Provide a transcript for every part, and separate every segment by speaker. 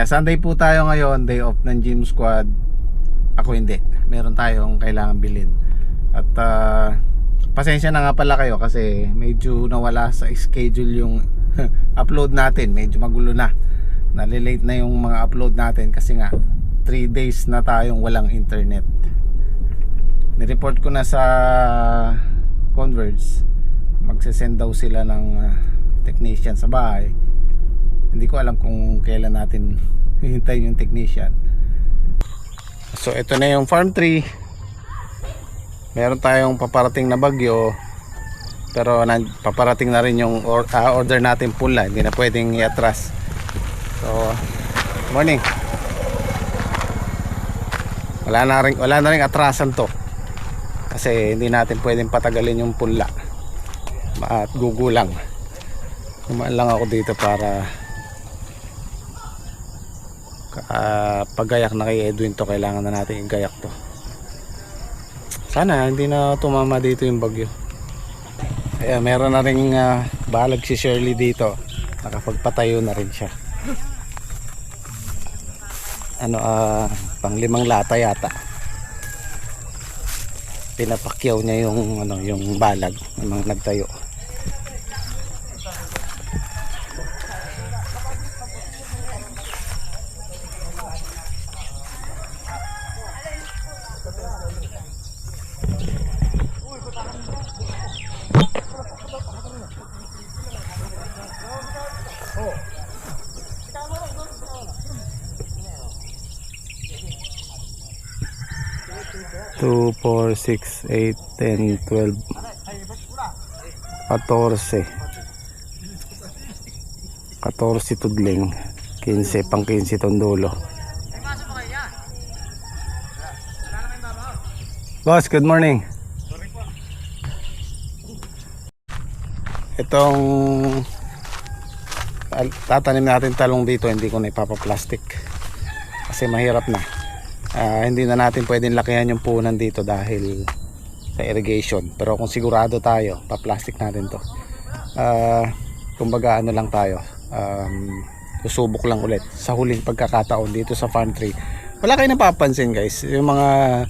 Speaker 1: Kaya Sunday po tayo ngayon, day off ng gym squad. Ako hindi, meron tayong kailangan bilhin. At pasensya na nga pala kayo kasi medyo nawala sa schedule yung upload natin. Medyo magulo na, nalilate na yung mga upload natin kasi nga 3 days na tayong walang internet. Nireport ko na sa Converge, magsesend daw sila ng technician sa bahay. Hindi ko alam kung kailan natin hihintayin yung technician. So ito na yung farm tree. Meron tayong paparating na bagyo, pero paparating na rin yung order natin pula. Hindi na pwedeng i-atras. So morning. Wala na rin atrasan to. Kasi hindi natin pwedeng patagalin yung pula. At gugulang. Kumaan lang ako dito para paggayak na kay Edwin to, kailangan na natin igayak to. Sana hindi na tumama dito yung bagyo. Kaya meron na rin balag si Shirley dito. Nakapagpatayo na rin siya. Pang 5 lata yata. Pinapakyaw niya yung balag ng nagtayo. Two, 4, 6, 8, 10, 12, 14 tudling, 15, pang 15 tondolo. Boss, good morning. Itong tatanim natin talong dito, hindi ko na ipapaplastic kasi mahirap na. Hindi na natin pwedeng lakihan yung punan dito dahil sa irrigation. Pero kung sigurado tayo, pa-plastic natin to. Kumbaga ano lang tayo, susubok lang ulit sa huling pagkakataon dito sa farm tree. Wala kayo napapansin guys, yung mga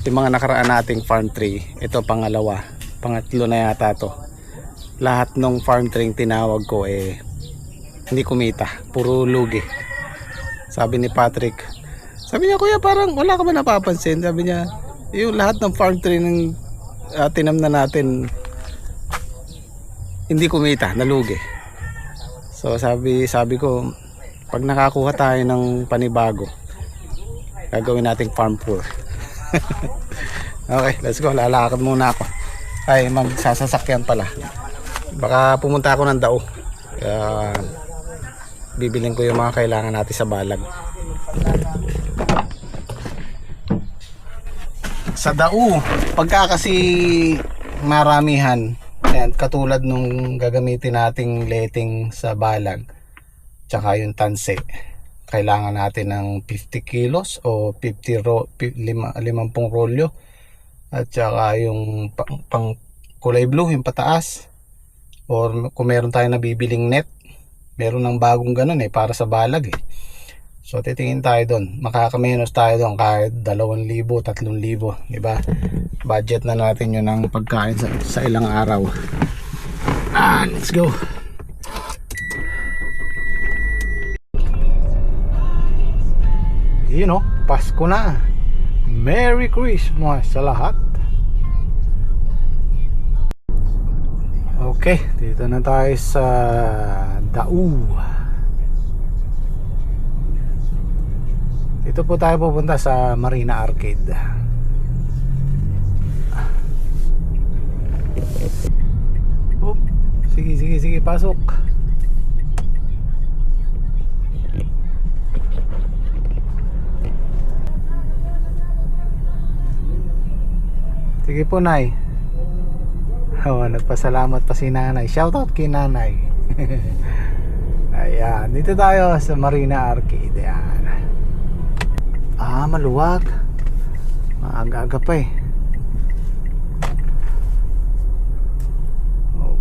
Speaker 1: nakaraan nating farm tree, ito pangalawa, pangatlo na yata to. Lahat ng farm tree tinawag ko hindi kumita, puro lugi. Sabi ni Patrick, sabi niya, kuya, parang wala ka ba napapansin? Sabi niya, yung lahat ng farm tree ng tinam na natin hindi kumita, nalugi. So sabi ko, pag nakakuha tayo ng panibago, gagawin nating farm tour. Okay, let's go. Lalakad muna ako. Ay, magsasasakyan pala. Baka pumunta ako ng Dao. Bibiling ko yung mga kailangan natin sa balag. Sa Dao, pagka kasi maramihan, ayan, katulad nung gagamitin nating letting sa balag tsaka yung tanse, kailangan natin ng 50 kilos o 50 rolyo, at tsaka yung pang kulay blue, yung pataas, or kung meron tayo nabibiling net, meron ng bagong ganun para sa balag So titingin tayo doon, makakamenos tayo doon kahit 2,000, 3,000, diba? Budget na natin yun ng pagkain sa ilang araw. Let's go. Pasko na. Merry Christmas sa lahat. Okay, dito na tayo sa Dao. Dito po tayo pupunta sa Marina Arcade. Sige, pasok. Sige po, Nay. Nagpasalamat pa si Nanay. Shoutout kay Nanay. Ayan, dito tayo sa Marina Arcade. Ayan. Maluwag. Maaga-aga pa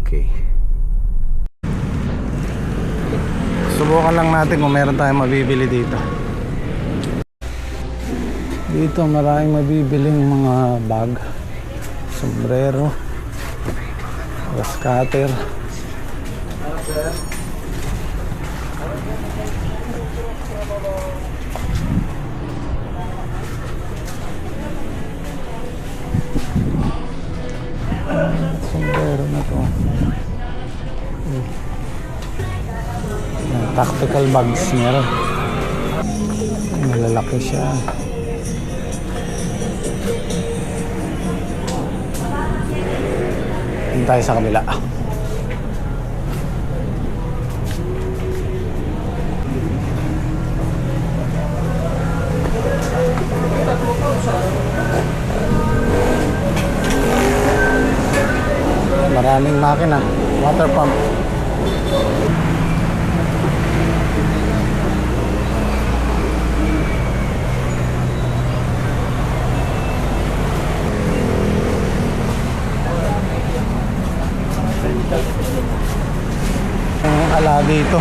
Speaker 1: Okay. Subukan lang natin kung meron tayong mabibili dito. Dito maraming mabibiling mga bag, sombrero, scatter. Sombrero na to. Tactical bags meron. Malalaki siya. Doon tayo sa kabila. Maraming makina, water pump. Ang ala dito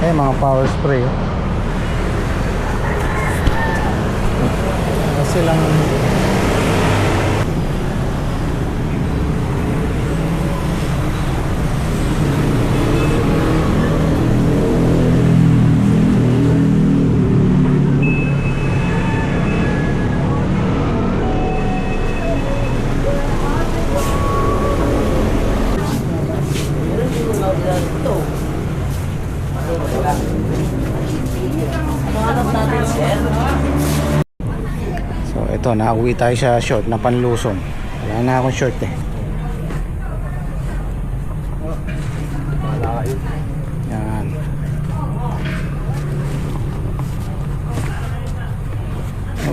Speaker 1: mga power spray kasi lang ito, nauwi tayo sa short na panlusong. Wala na akong short yan.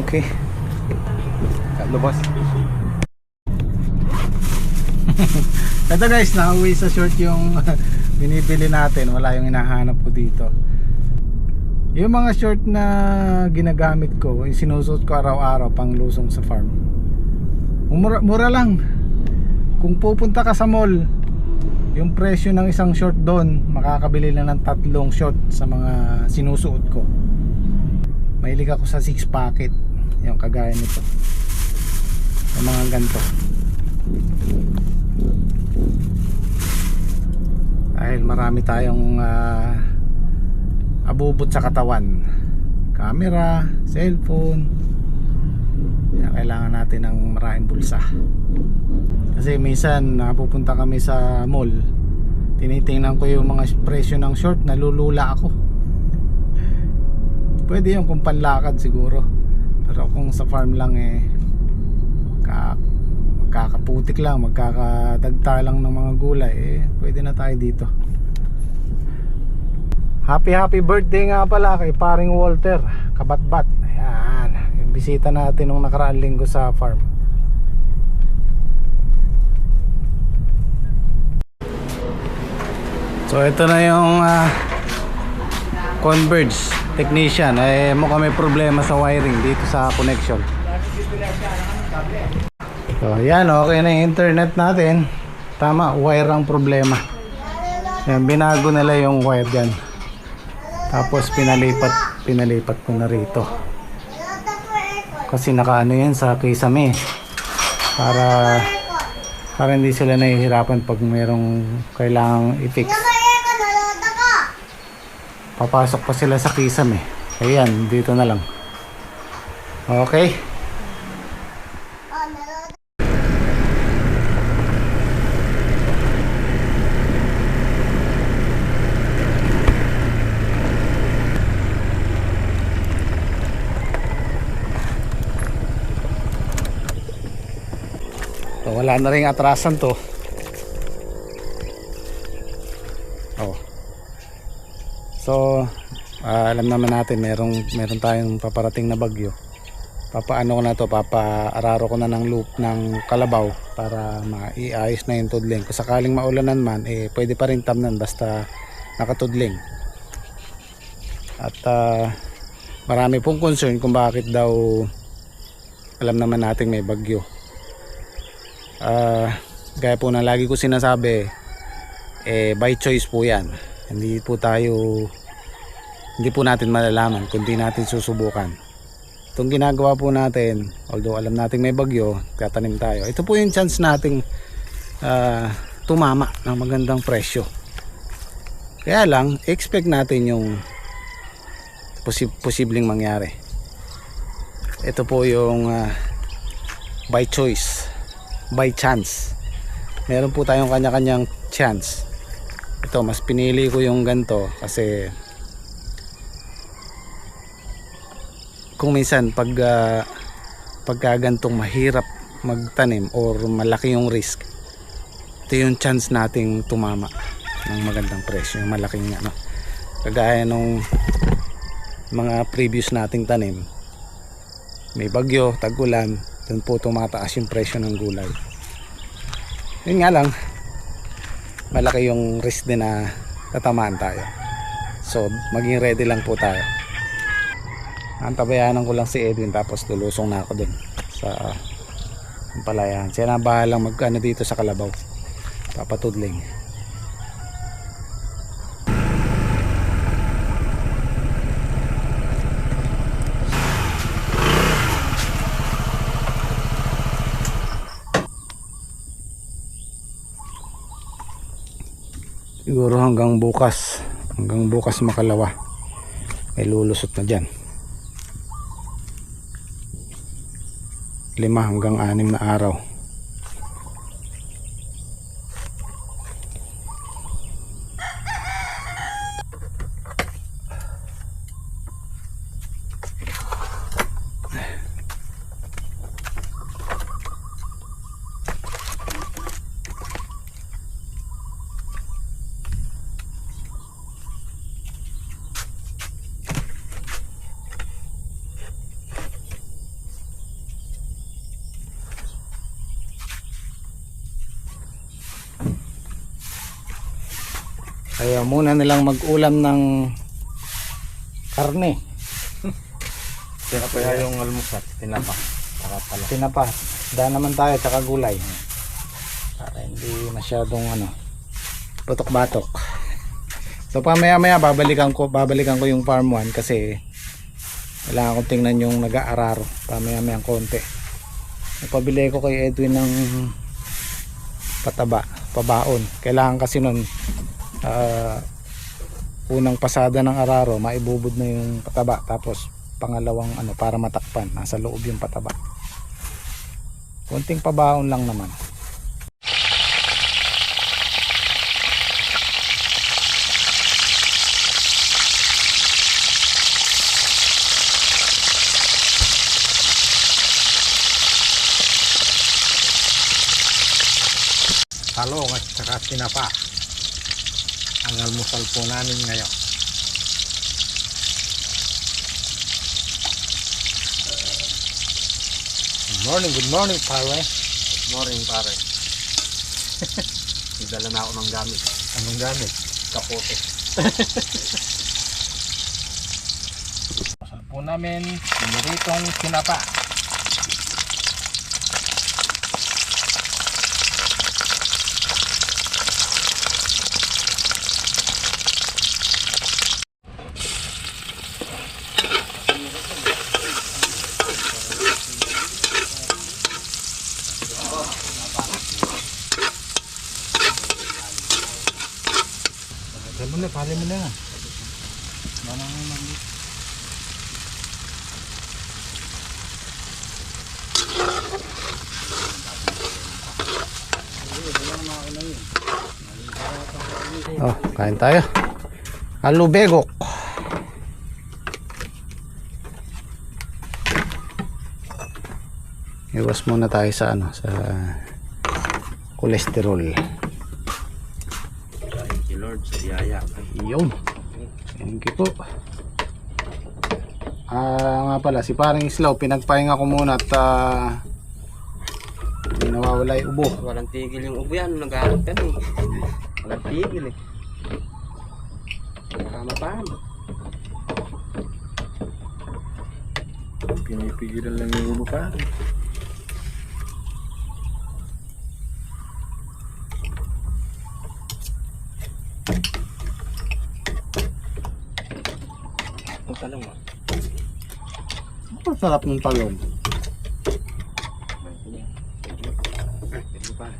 Speaker 1: Okay, lubos. Ito guys, nauwi sa short yung binibili natin. Wala yung hinahanap ko dito. Yung mga short na ginagamit ko, yung sinusuot ko araw-araw pang lusong sa farm. Mura lang. Kung pupunta ka sa mall, yung presyo ng isang short doon, makakabili lang ng 3 short sa mga sinusuot ko. Mahilig ako sa 6 packet, yung kagaya nito. Yung mga ganito. Dahil marami tayong abubot sa katawan, camera, cellphone, kaya kailangan natin ng maraming bulsa. Kasi minsan napupunta kami sa mall, tinitingnan ko yung mga presyo ng short, nalulula ako. Pwede yung kung panlakad siguro, pero kung sa farm lang magkakaputik lang, magkakadagta lang ng mga gulay, pwede na tayo dito. Happy birthday nga pala kay paring Walter Kabatbat. Ayan, yung bisita natin nung nakaraang linggo sa farm. So ito na yung Converge technician. Mukhang may problema sa wiring dito sa connection. So yan, okay na yung internet natin. Tama, wire ang problema. Yan, binago nila yung wire dyan. Tapos pinalipat ko na rito. Kasi nakaano yan sa kisame. Para hindi sila nahihirapan pag mayroong kailangang i-fix. Papasok pa sila sa kisame. Ayan, dito na lang. Okay. So, wala na ring atrasan to. So alam naman natin meron tayong paparating na bagyo. Papaano ko na to, papaararo ko na ng loop ng kalabaw para maiayos na yung tudling. Kung sakaling maulanan man, pwede pa rin tamnan basta nakatudling. At marami pong concern kung bakit daw, alam naman natin may bagyo. Gaya po na lagi ko sinasabi, by choice po yan. Hindi po natin malalaman kung di natin susubukan. Itong ginagawa po natin, although alam natin may bagyo, tatanim tayo. Ito po yung chance nating tumama ng magandang presyo. Kaya lang, expect natin yung posibleng mangyari. Ito po yung by choice, by chance. Meron po tayong kanya-kanyang chance. Ito, mas pinili ko yung ganito kasi kung minsan pagka gantong mahirap magtanim or malaki yung risk, ito yung chance nating tumama ng magandang presyo, yung malaking ano. Kagaya nung mga previous nating tanim, may bagyo, tag-ulan, doon po tumataas yung presyo ng gulay. Yun nga lang, malaki yung risk din na tatamaan tayo. So maging ready lang po tayo. Antabayanan ko lang si Edwin, tapos lulusong na ako dun sa palayan. Siya na bahalang mag-ano dito sa kalabaw, papatudling. Siguro hanggang bukas makalawa may lulusot na dyan. 5 hanggang 6 na araw. Kaya muna nilang mag-ulam ng karne.
Speaker 2: Kaya yung almusal, tinapa.
Speaker 1: Tinapa. Daan naman tayo tsaka gulay. Para hindi masyadong batok-batok. So pamaya-maya babalikan ko yung farm 1 kasi kailangan kong tingnan yung nag-aararo. Pamaya-maya konti. Napabili ko kay Edwin ng pabaon. Kailangan kasi nun unang pasada ng araro maibubod na yung pataba, tapos pangalawang para matakpan nasa loob yung pataba. Konting pabaon lang naman.
Speaker 2: Talong at saka tinapa ang almusal po namin ngayon.
Speaker 1: Good morning pare.
Speaker 2: Good morning pare. Idala na ako ng gamit.
Speaker 1: Anong gamit?
Speaker 2: Kapote.
Speaker 1: Almusal po namin, piniritong tinapa. Pali mo na. Oh, kain tayo. Alubegok. Iwas muna tayo sa sa kolesterol.
Speaker 2: Lord, sa biyaya.
Speaker 1: Yun. Thank you po. Nga pala, si paring Islaw, pinagpahinga ko muna at nawawala yung ubo.
Speaker 2: Walang tigil yung ubo yan. Nag-aaral ka eh. Walang tigil eh. Tama pa. Pinipigilan lang yung ubo pa.
Speaker 3: talong mo.
Speaker 1: Ang sarap ng talong.
Speaker 3: Ito pa.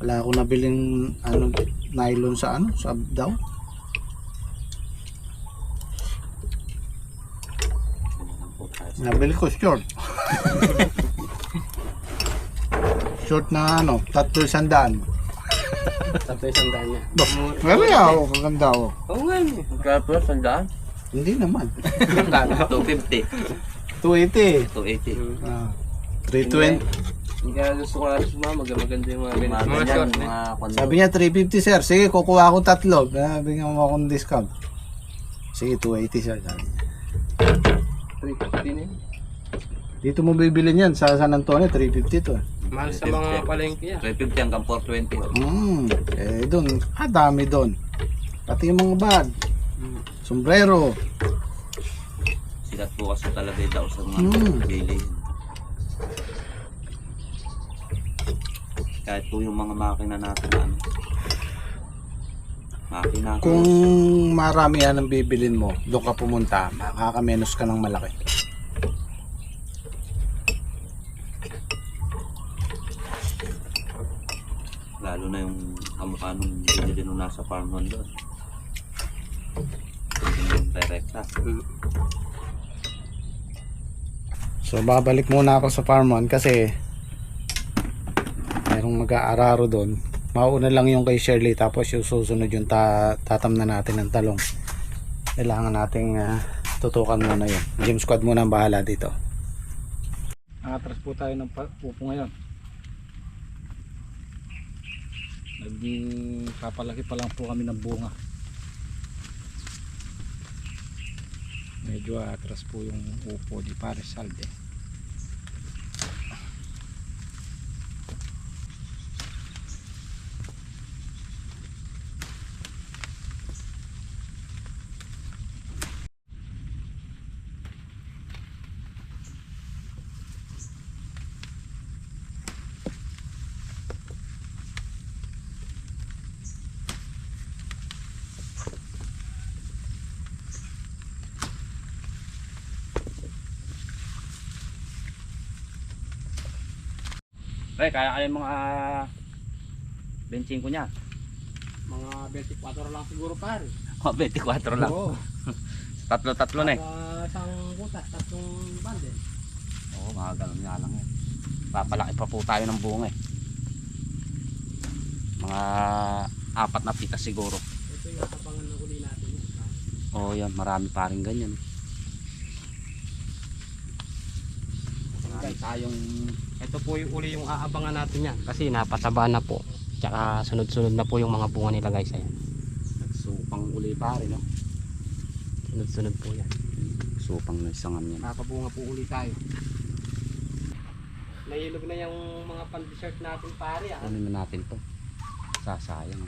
Speaker 1: Wala ako nabiling nylon sa daw. Nabili ko short. Short na 300.
Speaker 3: Tapos isang daan niya.
Speaker 1: Meron ako, kaganda ako.
Speaker 3: Oo nga eh. Magkapos, sandaan.
Speaker 1: Hindi naman.
Speaker 3: 250.
Speaker 1: 280.
Speaker 3: 280.
Speaker 1: Ah, 320.
Speaker 3: Hindi kaya gusto ko alas maganda yung mga ganyan. Mga short na.
Speaker 1: Sabi niya 350 sir. Sige, kukuha ako 3. Bigyan mo akong discount. Sige, 280 sir. Sabi niya.
Speaker 3: 350 na yun.
Speaker 1: Dito mo bibili niyan sa San Antonio, 350 to.
Speaker 3: Mahal sa mga palengke yan.
Speaker 4: 350 hanggang 420.
Speaker 1: Doon, dami doon. Pati yung mga bag, sombrero.
Speaker 4: Sila po kasi talaga daw sa mga bili. Kahit po yung mga makina natin makina.
Speaker 1: Kung marami yan ang bibilin mo, doon ka pumunta, makakamenos ka ng malaki.
Speaker 4: Lalo na yung kamukha nung binili nung nasa farm hall doon. Yung direkta.
Speaker 1: So babalik muna ako sa farm kasi merong mag-aararo doon. Mauna lang yung kay Shirley, tapos yung susunod yung tatamna natin ng talong. Kailangan nating tutukan muna yun. Gym squad muna ang bahala dito. Atras po tayo ng pupo ngayon. Nagpapalaki pa lang po kami ng bunga. Medyo atras po yung upo di Pares Salde.
Speaker 4: Kaya yung mga benching ko niya.
Speaker 3: Mga 24 lang siguro pare.
Speaker 4: 24 lang.
Speaker 3: Oo.
Speaker 4: Tatlo na eh.
Speaker 3: Isang butas, 3 bundle.
Speaker 4: Oo, mga ganun nga lang eh. Papalaki pa po tayo ng bunga eh. Mga 4 na pitas siguro.
Speaker 3: Ito yung kapangan na huli natin yan.
Speaker 4: Oo yan, marami pa rin ganyan eh. Marami tayong
Speaker 3: Ito po yung uli yung aabangan natin yan. Kasi napataba na po. Tsaka sunod-sunod na po yung mga bunga nila guys. Ayan.
Speaker 4: nagsupang uli pa rin no?
Speaker 3: Sunod-sunod po yan.
Speaker 4: Supang na isang yan.
Speaker 3: Nakabunga po uli tayo. Nahilog na yung mga pan-dessert natin pare ah.
Speaker 4: Ano na natin to? Sasayang.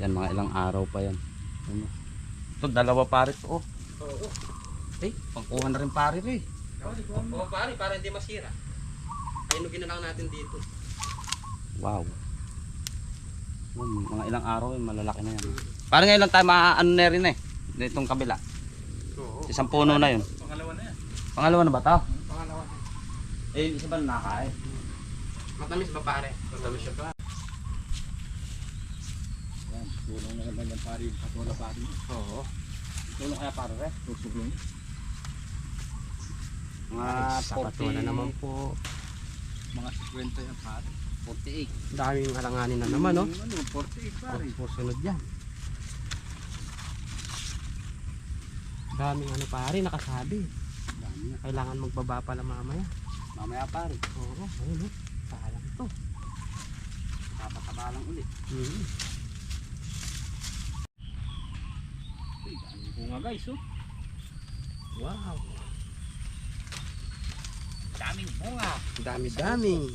Speaker 4: Yan mga ilang araw pa yan. Ano? Ito dalawa pare to oh.
Speaker 3: Oo.
Speaker 4: Eh, pangkuha na rin pare rin.
Speaker 3: Oo pare, para hindi masira. Hinugin na lang natin dito.
Speaker 4: Wow. Mga ilang araw malalaki na yan. Parang ngayon lang tayo maaano na rin eh. Itong kabila.
Speaker 3: Oo.
Speaker 4: Isang puno na yun.
Speaker 3: Pangalawa na yan.
Speaker 4: Pangalawa na ba ito?
Speaker 3: Pangalawa.
Speaker 4: Eh, isa ba nakakain?
Speaker 3: Matamis ba pare? Matamis siya pa.
Speaker 4: Yan, tulong na naman yung pare. Patola pare.
Speaker 3: Oo.
Speaker 4: Tulong kaya pare rin? Tusuglong. Mga
Speaker 3: Sapato na naman po.
Speaker 4: Mga 50 yan pare. 48.
Speaker 3: Daming halanganin na naman no?
Speaker 4: Ano, 48 pare.
Speaker 3: Sunod yan. Daming ano pare, nakasabi.
Speaker 4: Dami na.
Speaker 3: Kailangan magbaba pala mamaya.
Speaker 4: Mamaya pare.
Speaker 3: Oo, ayun o. Sayang ito.
Speaker 4: Tapataba lang ulit. Uy, dami bunga guys oh.
Speaker 3: Wow.
Speaker 4: Daming bunga.
Speaker 3: Dami-dami.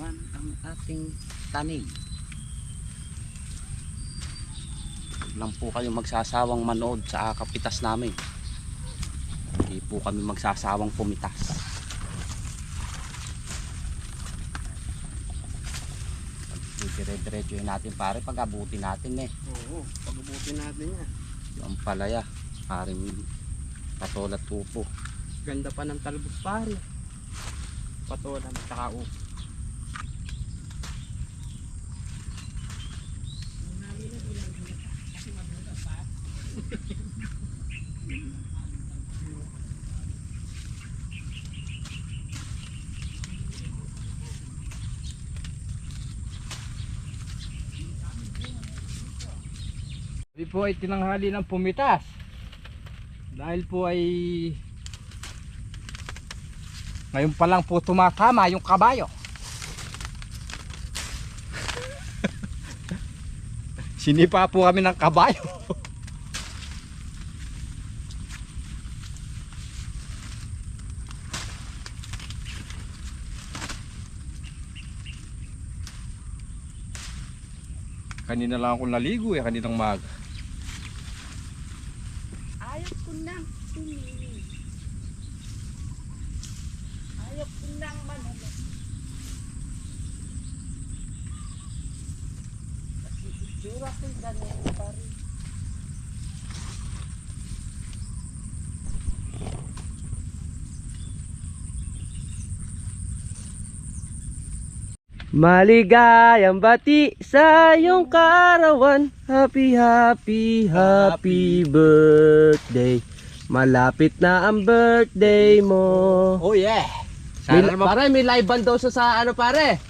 Speaker 4: naman ang ating tanim. Huwag lang po kayo magsasawang manood sa kapitas namin. Hindi po kami magsasawang pumitas. Dire-diretso natin pare pag abutin natin eh.
Speaker 3: Oo, pag-ubutin natin yan.
Speaker 4: Yung palaya, paring patola at upo.
Speaker 3: Ganda pa ng talbos pare. Patolan, tsaka upo.
Speaker 2: Kami po ay tinanghali ng pumitas. Dahil po ay ngayon pa lang po tumatama yung kabayo. Sinipa po kami ng kabayo. Kanina lang ako naligo eh, kaninang maga.
Speaker 5: Ayaw ko nang tumingin. Ayaw ko nang manalo. Kasi itsura ko ganun pa rin.
Speaker 3: Maligayang bati sa iyong kaarawan. Happy, happy, happy birthday. Malapit na ang birthday mo.
Speaker 2: Oh yeah.
Speaker 3: May,
Speaker 2: Sana naman
Speaker 3: pare, may live band daw sa ano pare?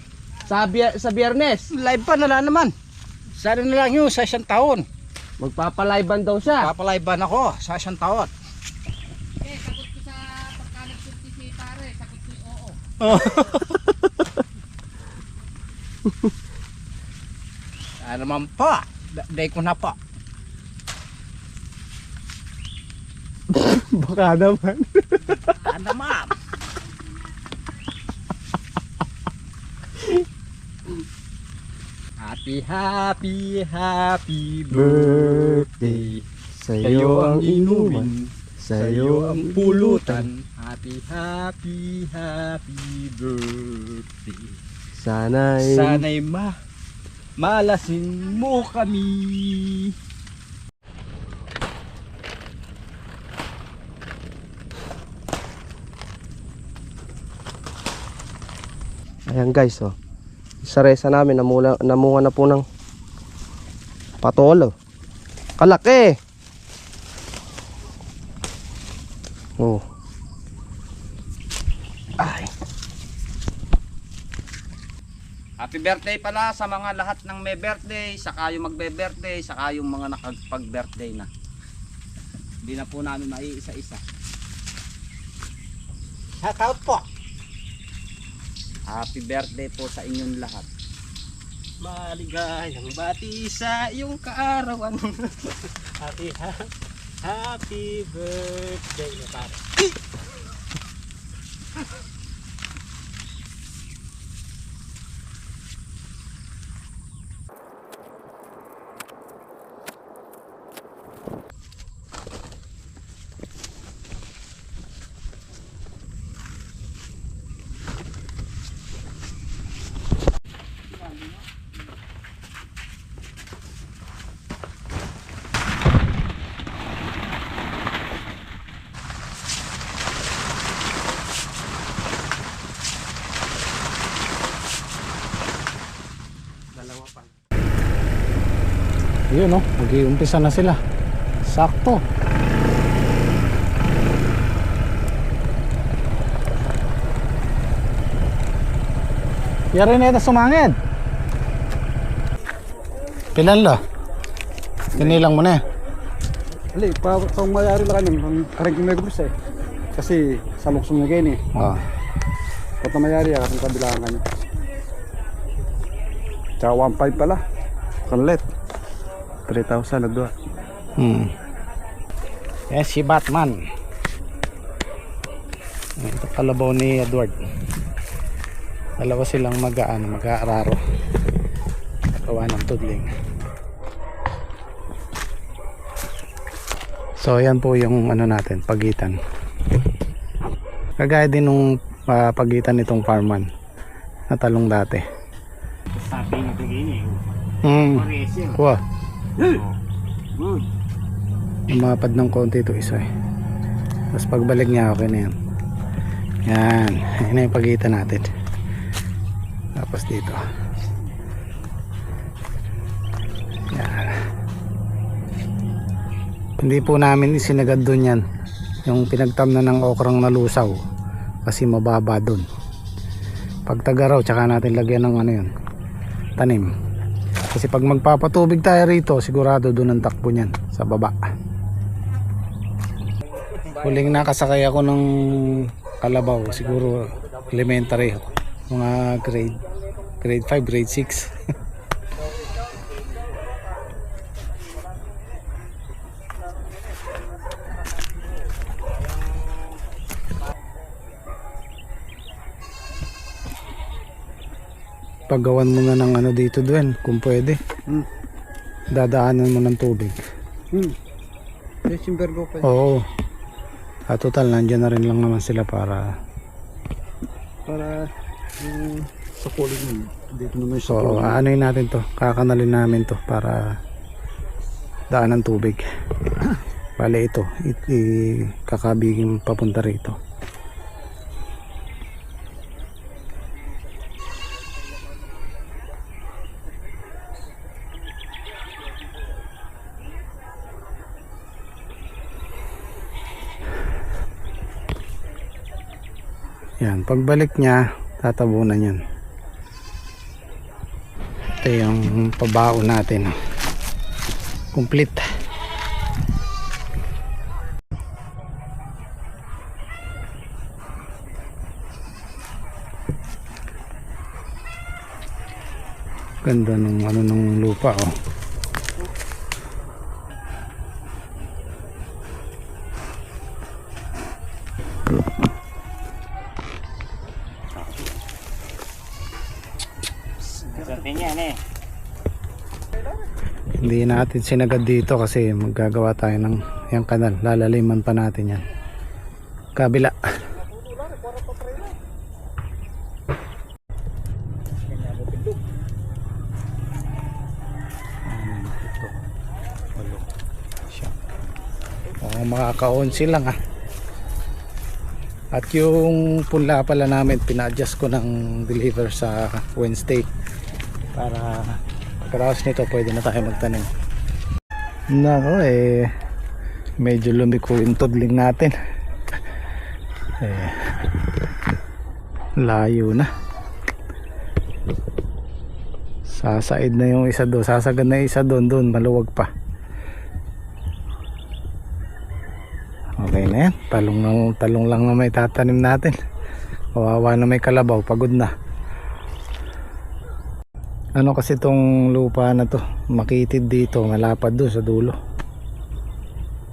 Speaker 3: Sa biyernes.
Speaker 2: live pa na lang naman. Sana na lang yun sa isang taon.
Speaker 3: Magpapa-live band daw siya.
Speaker 2: Papaliban ako sa isang taon.
Speaker 5: Eh, sagot ko sa pagka nagsulti si pare, sagot ko oo.
Speaker 2: Sana naman po. Day ko na po.
Speaker 3: Baka naman.
Speaker 2: Sana ma'am. Happy, happy, happy
Speaker 3: Birthday. Sa'yo ang inuman.
Speaker 2: Sa'yo ang pulutan. Happy, happy, happy birthday.
Speaker 3: Sana'y
Speaker 2: Sana'y malasin mo kami.
Speaker 3: Ayan guys, oh. Sa resa namin namunga na po ng patolo. Kalaki. Oh. Ay.
Speaker 4: Happy birthday pala sa mga lahat ng may birthday, saka yung magbe-birthday, saka yung mga nakapag-birthday na. Hindi na po namin maiisa-isa.
Speaker 2: Shout out po.
Speaker 4: Happy birthday po sa inyong lahat.
Speaker 3: Maligayang bati sa iyong kaarawan.
Speaker 2: Happy birthday na pare. Yun no, mag-iumpisa na sila. Sakto. Yari na ito sumangid. Pilan lo? Tinilang mo na eh.
Speaker 6: Ali, pang mayari lang kanyang, pang karang kumagubos eh. Kasi sa luksong na ganyan eh.
Speaker 1: Oh.
Speaker 6: Pata mayari, akasang kabilangan kanya. Tsaka 1.5 pala. Kanlet. 3,000 na doon.
Speaker 1: Yes, si Batman. Ito kalabaw ni Edward. Dalawa silang mag-aararo. Gawa ng tudling. So yan po yung ano natin, pagitan. Kagaya din nung pagitan nitong farman na talong dati.
Speaker 2: Sabi nga ito gini.
Speaker 1: Mm. Wow.
Speaker 2: Good.
Speaker 1: Lumapad ng konti ito isa eh. Tapos pagbalik niya okay na yan. Yan. Yan na yung pagitan natin. Tapos dito. Yan. Hindi po namin isinagad dun yan. Yung pinagtamna ng okrang nalusaw. Kasi mababa dun. Pag tagaraw tsaka natin lagyan ng ano yun, tanim. Kasi pag magpapatubig tayo rito, sigurado dun ang takbo niyan sa baba. Huling nakasakay ako ng kalabaw, siguro elementary, mga grade 5, grade 6. Paggawan mo na ng ano dito doon kung pwede. Dadaanan mo ng tubig.
Speaker 6: December go pa.
Speaker 1: Oo. Total nandiyan na rin lang naman sila para
Speaker 6: Sa kulit mo. Dito naman sa
Speaker 1: so aanoin natin to, kakanalin namin to para daan ng tubig. Bale ito, kakabigin papunta rito. Yan, pagbalik niya, tatabunan yan. Ito yung pabao natin. Complete. Ganda ng ano ng lupa oh. Hindi natin sinagad dito kasi maggagawa tayo ng yung kanal, lalaliman pa natin yan kabila. Makaka-11 lang ah. At yung punla pala namin pina-adjust ko ng deliver sa Wednesday para pagkatapos nito pwede na tayo magtanim. Nako medyo lumiko yung tudling natin. Layo na. Sasaid na yung isa doon, sasagad na yung isa doon, maluwag pa. Okay na yan, talong lang na may tatanim natin. Kawawa na may kalabaw, pagod na. Ano kasi tong lupa na to, makitid dito, malapad doon sa dulo.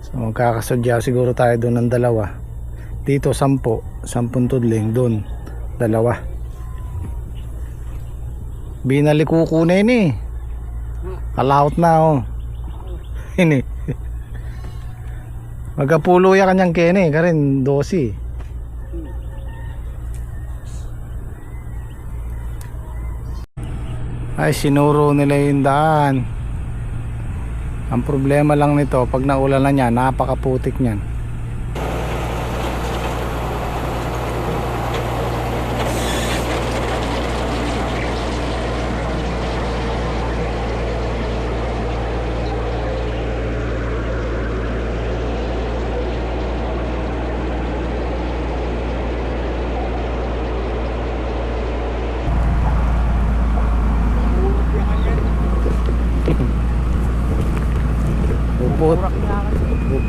Speaker 1: So magkakasadya siguro tayo doon ng dalawa. Dito 10 tudling, doon 2. Binalikuko na yun eh. Alaut na oh. Ini. Magapulo ya kanyang kene, karin 12. Ay sinuro nila yung daan. Ang problema lang nito pag naulan na niya, napakaputik niyan.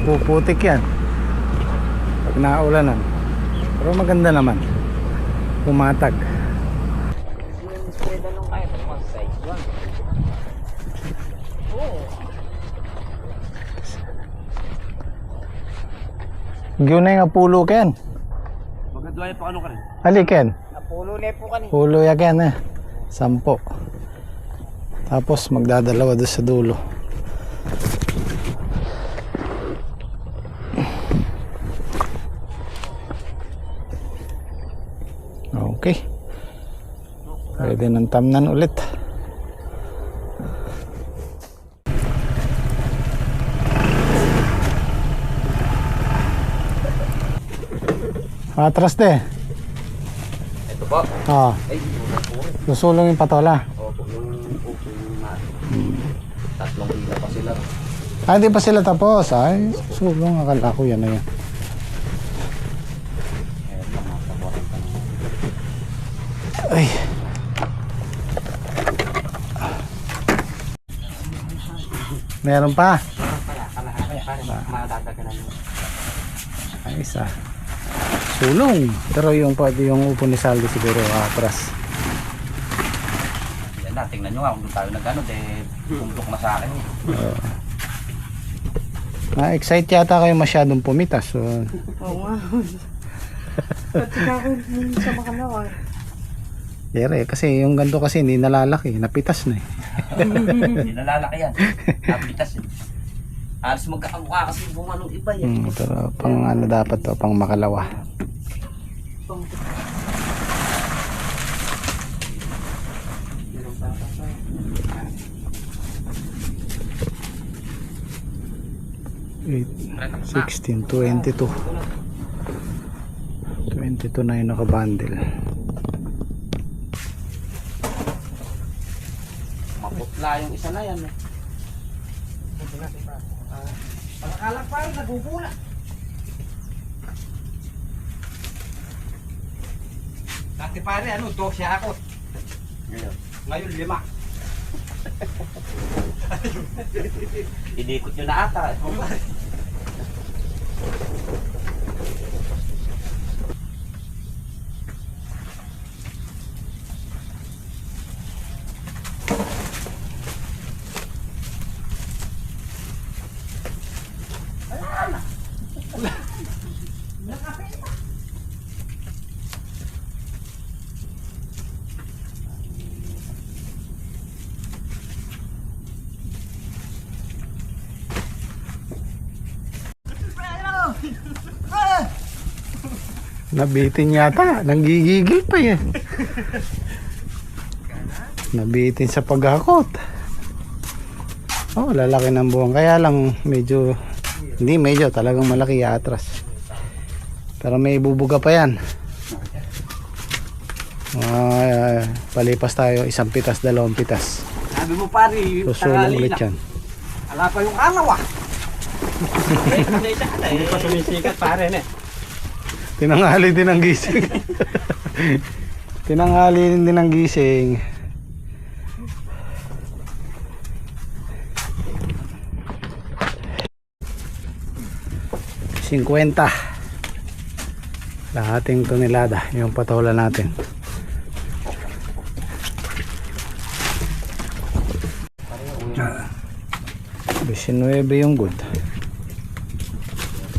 Speaker 1: Puputik yan pag naulanan, pero maganda naman, pumatag. Gyunay nga pulo ken
Speaker 2: Magadway pa ano ka rin?
Speaker 1: ali ken Pulo again eh. 10. Tapos magdadalawa doon sa dulo. Okay. Pwede ng tamnan ulit. Atras de.
Speaker 4: Ito po.
Speaker 1: Ah.
Speaker 4: Ay,
Speaker 1: Susulong yung patola.
Speaker 4: opo, yung natin. 3 kilo pa sila.
Speaker 1: Ah, hindi pa sila tapos. Ay, susulong. Akala ko yan na yan.
Speaker 4: Ayan lang, nasa 40 na.
Speaker 1: Ay. Meron pa. Ay, isa. Sulong. Pero yung pwede yung upo ni Saldi siguro atras.
Speaker 4: Yan na, tingnan nyo nga kung tayo nag-ano, tumbok na sa akin.
Speaker 1: Na-excite yata kayo masyadong pumitas. So,
Speaker 5: Oo nga. Pati ka ako sa makalawa.
Speaker 1: yere, kasi yung ganito kasi hindi nalalaki. Napitas na eh.
Speaker 4: Hindi nalalaki yan. Napitas yun. Alas magkakamukha kasi kung anong iba yan.
Speaker 1: Pero pang ano dapat to, pang makalawa. Eight, 16, 22. 22 na yung nakabundle.
Speaker 4: Maputla yung isa na yan. Pagkakalak pa rin, nagugula. Dati pare, 12 ako. Ngayon 5. Inikot nyo na ata.
Speaker 1: Nabitin yata, nanggigigil pa yan. Nabitin sa paghakot. Oh, lalaki ng buwan. Kaya lang medyo, hindi medyo, talagang malaki atras. Pero may bubuga pa yan. Palipas tayo, 1 pitas, 2 pitas.
Speaker 4: Sabi mo pare, yung
Speaker 1: Susulong ulit yan.
Speaker 4: Ala pa yung alaw ah. Hindi pa sumisikat pare ne.
Speaker 1: Tinanghali din ang gising. Tinanghali din ang gising. $50. Lahating tonelada yung patola natin. $19 yung good.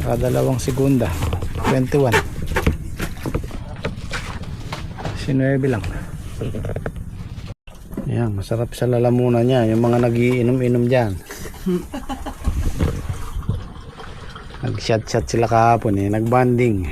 Speaker 1: Kadalawang segunda 21. 19 lang. Yan, masarap sa lalamunan niya. Yung mga nagiinom-inom dyan. Nag-shot-shot sila kahapon eh. Nag-banding.